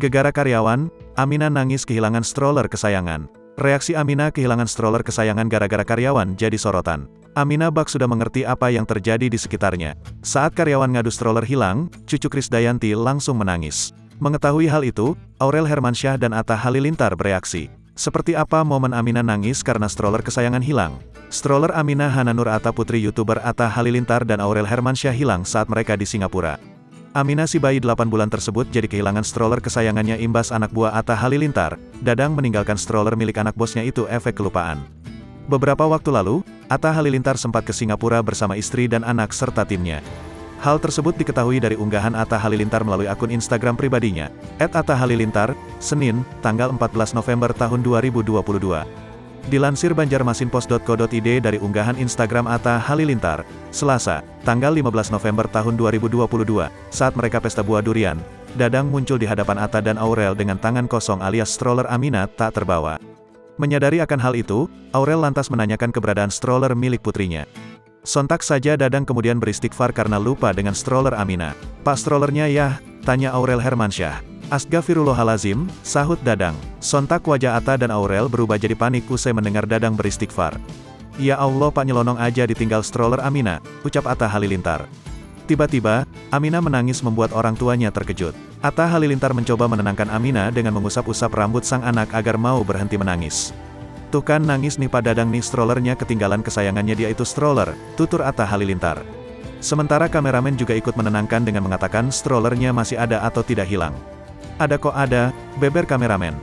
Gegara karyawan, Aminah nangis kehilangan stroller kesayangan. Reaksi Aminah kehilangan stroller kesayangan gara-gara karyawan jadi sorotan. Aminah bak sudah mengerti apa yang terjadi di sekitarnya. Saat karyawan ngadu stroller hilang, cucu Krisdayanti langsung menangis. Mengetahui hal itu, Aurel Hermansyah dan Atta Halilintar bereaksi. Seperti apa momen Aminah nangis karena stroller kesayangan hilang? Stroller Aminah Hana Nur Atta putri YouTuber Atta Halilintar dan Aurel Hermansyah hilang saat mereka di Singapura. Aminah si bayi 8 bulan tersebut jadi kehilangan stroller kesayangannya imbas anak buah Atta Halilintar, Dadang meninggalkan stroller milik anak bosnya itu efek kelupaan. Beberapa waktu lalu, Atta Halilintar sempat ke Singapura bersama istri dan anak serta timnya. Hal tersebut diketahui dari unggahan Atta Halilintar melalui akun Instagram pribadinya, @atta_halilintar, Senin, tanggal 14 November tahun 2022. Dilansir banjarmasinpost.co.id dari unggahan Instagram Atta Halilintar, Selasa, tanggal 15 November tahun 2022, saat mereka pesta buah durian, Dadang muncul di hadapan Atta dan Aurel dengan tangan kosong alias stroller Aminah tak terbawa. Menyadari akan hal itu, Aurel lantas menanyakan keberadaan stroller milik putrinya. Sontak saja Dadang kemudian beristighfar karena lupa dengan stroller Aminah. "Pak, strollernya ya?" tanya Aurel Hermansyah. "Astagfirullahalazim," sahut Dadang. Sontak wajah Atta dan Aurel berubah jadi panik usai mendengar Dadang beristighfar. "Ya Allah Pak, nyelonong aja ditinggal stroller Aminah," ucap Atta Halilintar. Tiba-tiba, Aminah menangis membuat orang tuanya terkejut. Atta Halilintar mencoba menenangkan Aminah dengan mengusap-usap rambut sang anak agar mau berhenti menangis. "Tuh kan nangis nih Pak Dadang nih, strollernya ketinggalan kesayangannya dia itu stroller," tutur Atta Halilintar. Sementara kameramen juga ikut menenangkan dengan mengatakan strollernya masih ada atau tidak hilang. "Ada kok ada," beber kameramen.